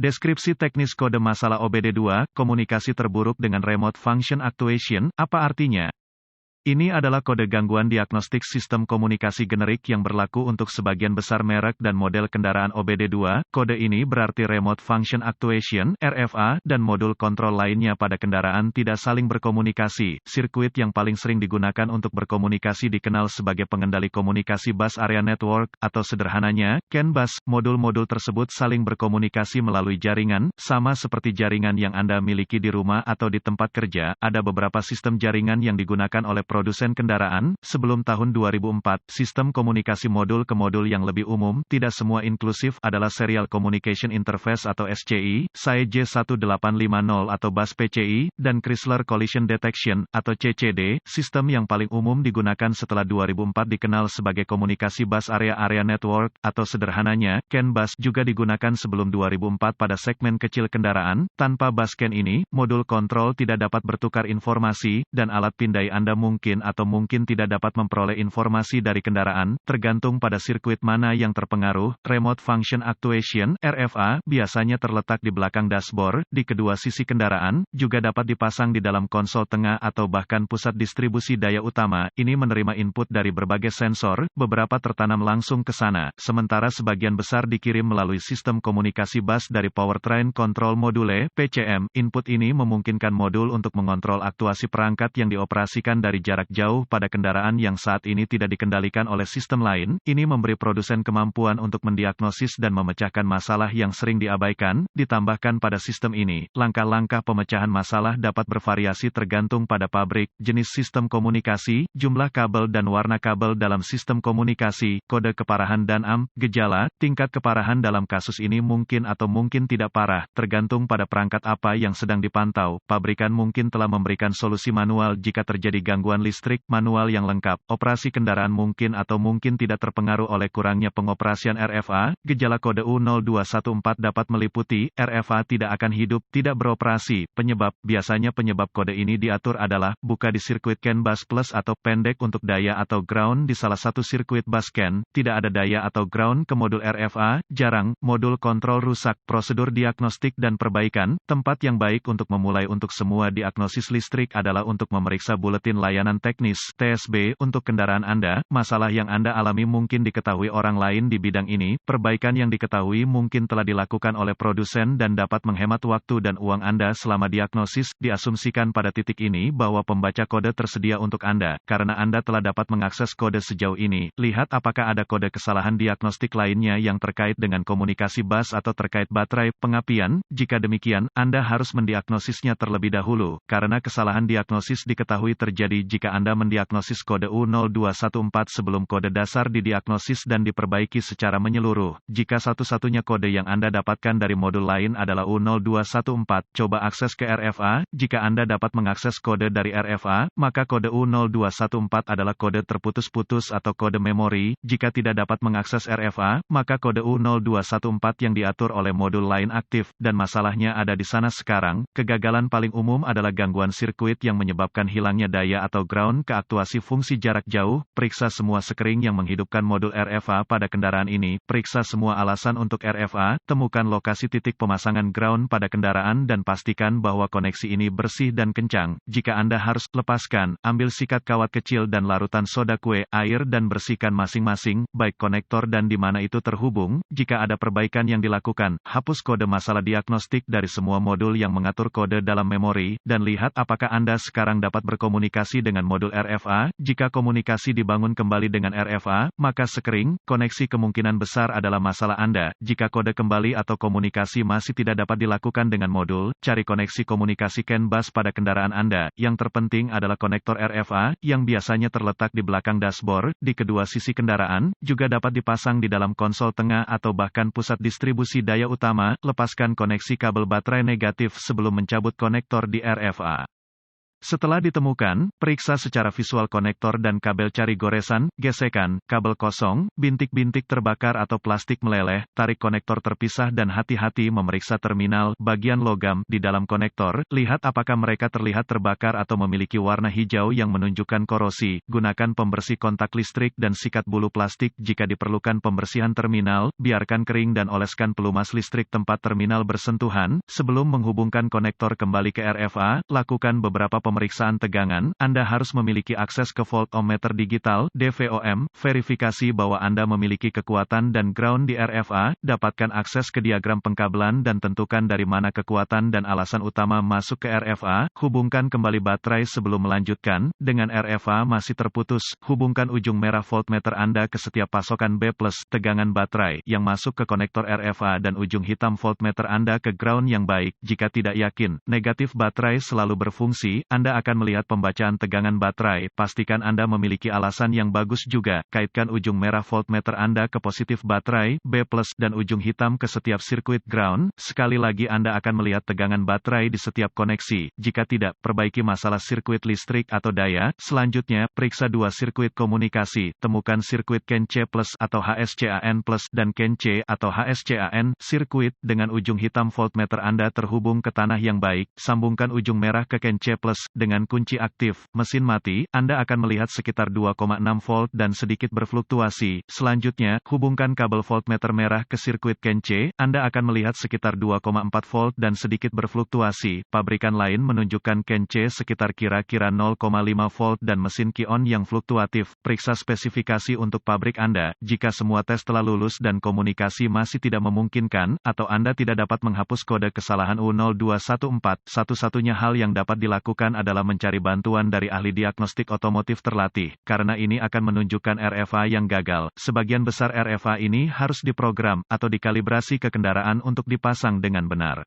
Deskripsi teknis kode masalah OBD2, komunikasi terburuk dengan Remote Function Actuation, apa artinya? Ini adalah kode gangguan diagnostik sistem komunikasi generik yang berlaku untuk sebagian besar merek dan model kendaraan OBD2. Kode ini berarti Remote Function Actuation (RFA) dan modul kontrol lainnya pada kendaraan tidak saling berkomunikasi. Sirkuit yang paling sering digunakan untuk berkomunikasi dikenal sebagai pengendali komunikasi bus area network, atau sederhananya, CAN bus. Modul-modul tersebut saling berkomunikasi melalui jaringan, sama seperti jaringan yang Anda miliki di rumah atau di tempat kerja. Ada beberapa sistem jaringan yang digunakan oleh produsen kendaraan. Sebelum tahun 2004, sistem komunikasi modul ke modul yang lebih umum, tidak semua inklusif, adalah Serial Communication Interface atau SCI, SAE J1850 atau bus PCI, dan Chrysler Collision Detection, atau CCD. Sistem yang paling umum digunakan setelah 2004 dikenal sebagai komunikasi bus area network, atau sederhananya, CAN bus, juga digunakan sebelum 2004 pada segmen kecil kendaraan. Tanpa bus CAN ini, modul kontrol tidak dapat bertukar informasi, dan alat pindai Anda mungkin atau mungkin tidak dapat memperoleh informasi dari kendaraan, tergantung pada sirkuit mana yang terpengaruh. Remote Function Actuation (RFA) biasanya terletak di belakang dashboard, di kedua sisi kendaraan, juga dapat dipasang di dalam konsol tengah atau bahkan pusat distribusi daya utama. Ini menerima input dari berbagai sensor, beberapa tertanam langsung ke sana, sementara sebagian besar dikirim melalui sistem komunikasi bus dari Powertrain Control Module (PCM). Input ini memungkinkan modul untuk mengontrol aktuasi perangkat yang dioperasikan dari jarak jauh pada kendaraan yang saat ini tidak dikendalikan oleh sistem lain. Ini memberi produsen kemampuan untuk mendiagnosis dan memecahkan masalah yang sering diabaikan. Ditambahkan pada sistem ini, langkah-langkah pemecahan masalah dapat bervariasi tergantung pada pabrik, jenis sistem komunikasi, jumlah kabel dan warna kabel dalam sistem komunikasi, kode keparahan dan gejala. Tingkat keparahan dalam kasus ini mungkin atau mungkin tidak parah, tergantung pada perangkat apa yang sedang dipantau. Pabrikan mungkin telah memberikan solusi manual jika terjadi gangguan listrik. Manual yang lengkap. Operasi kendaraan mungkin atau mungkin tidak terpengaruh oleh kurangnya pengoperasian RFA. Gejala kode U0214 dapat meliputi, RFA tidak akan hidup, tidak beroperasi. Penyebab, biasanya penyebab kode ini diatur adalah, buka di sirkuit CAN bus plus atau pendek untuk daya atau ground di salah satu sirkuit bus CAN, tidak ada daya atau ground ke modul RFA, jarang, modul kontrol rusak. Prosedur diagnostik dan perbaikan. Tempat yang baik untuk memulai untuk semua diagnosis listrik adalah untuk memeriksa buletin layanan teknis (TSB) untuk kendaraan Anda. Masalah yang Anda alami mungkin diketahui orang lain di bidang ini. Perbaikan yang diketahui mungkin telah dilakukan oleh produsen dan dapat menghemat waktu dan uang Anda selama diagnosis. Diasumsikan pada titik ini bahwa pembaca kode tersedia untuk Anda. Karena Anda telah dapat mengakses kode sejauh ini, lihat apakah ada kode kesalahan diagnostik lainnya yang terkait dengan komunikasi bus atau terkait baterai pengapian. Jika demikian, Anda harus mendiagnosisnya terlebih dahulu, karena kesalahan diagnosis diketahui terjadi jika Anda mendiagnosis kode U0214 sebelum kode dasar didiagnosis dan diperbaiki secara menyeluruh. Jika satu-satunya kode yang Anda dapatkan dari modul lain adalah U0214, coba akses ke RFA. Jika Anda dapat mengakses kode dari RFA, maka kode U0214 adalah kode terputus-putus atau kode memori. Jika tidak dapat mengakses RFA, maka kode U0214 yang diatur oleh modul lain aktif, dan masalahnya ada di sana sekarang. Kegagalan paling umum adalah gangguan sirkuit yang menyebabkan hilangnya daya atau ground ke aktuasi fungsi jarak jauh. Periksa semua sekring yang menghidupkan modul RFA pada kendaraan ini. Periksa semua alasan untuk RFA. Temukan lokasi titik pemasangan ground pada kendaraan dan pastikan bahwa koneksi ini bersih dan kencang. Jika Anda harus lepaskan, ambil sikat kawat kecil dan larutan soda kue, air dan bersihkan masing-masing, baik konektor dan di mana itu terhubung. Jika ada perbaikan yang dilakukan, hapus kode masalah diagnostik dari semua modul yang mengatur kode dalam memori, dan lihat apakah Anda sekarang dapat berkomunikasi dengan modul RFA. Jika komunikasi dibangun kembali dengan RFA, maka sekring, koneksi kemungkinan besar adalah masalah Anda. Jika kode kembali atau komunikasi masih tidak dapat dilakukan dengan modul, cari koneksi komunikasi CAN bus pada kendaraan Anda. Yang terpenting adalah konektor RFA, yang biasanya terletak di belakang dashboard, di kedua sisi kendaraan, juga dapat dipasang di dalam konsol tengah atau bahkan pusat distribusi daya utama. Lepaskan koneksi kabel baterai negatif sebelum mencabut konektor di RFA. Setelah ditemukan, periksa secara visual konektor dan kabel, cari goresan, gesekan, kabel kosong, bintik-bintik terbakar atau plastik meleleh, tarik konektor terpisah dan hati-hati memeriksa terminal, bagian logam, di dalam konektor, lihat apakah mereka terlihat terbakar atau memiliki warna hijau yang menunjukkan korosi, gunakan pembersih kontak listrik dan sikat bulu plastik jika diperlukan pembersihan terminal, biarkan kering dan oleskan pelumas listrik tempat terminal bersentuhan, sebelum menghubungkan konektor kembali ke RFA, lakukan beberapa pemeriksaan tegangan, Anda harus memiliki akses ke voltmeter digital, DVOM, verifikasi bahwa Anda memiliki kekuatan dan ground di RFA, dapatkan akses ke diagram pengkabelan dan tentukan dari mana kekuatan dan alasan utama masuk ke RFA, hubungkan kembali baterai sebelum melanjutkan, dengan RFA masih terputus, hubungkan ujung merah voltmeter Anda ke setiap pasokan B+, tegangan baterai, yang masuk ke konektor RFA dan ujung hitam voltmeter Anda ke ground yang baik, jika tidak yakin, negatif baterai selalu berfungsi, Anda akan melihat pembacaan tegangan baterai, pastikan Anda memiliki alasan yang bagus juga, kaitkan ujung merah voltmeter Anda ke positif baterai, B+, dan ujung hitam ke setiap sirkuit ground, sekali lagi Anda akan melihat tegangan baterai di setiap koneksi, jika tidak, perbaiki masalah sirkuit listrik atau daya, selanjutnya, periksa dua sirkuit komunikasi, temukan sirkuit CAN C+ atau HSCAN+, dan CAN C atau HSCAN, sirkuit, dengan ujung hitam voltmeter Anda terhubung ke tanah yang baik, sambungkan ujung merah ke CAN C+, dengan kunci aktif, mesin mati, Anda akan melihat sekitar 2,6 volt dan sedikit berfluktuasi. Selanjutnya, hubungkan kabel voltmeter merah ke sirkuit CAN C, Anda akan melihat sekitar 2,4 volt dan sedikit berfluktuasi. Pabrikan lain menunjukkan CAN C sekitar kira-kira 0,5 volt dan mesin Ki-on yang fluktuatif. Periksa spesifikasi untuk pabrik Anda. Jika semua tes telah lulus dan komunikasi masih tidak memungkinkan, atau Anda tidak dapat menghapus kode kesalahan U0214, satu-satunya hal yang dapat dilakukan adalah mencari bantuan dari ahli diagnostik otomotif terlatih, karena ini akan menunjukkan RFA yang gagal. Sebagian besar RFA ini harus diprogram atau dikalibrasi ke kendaraan untuk dipasang dengan benar.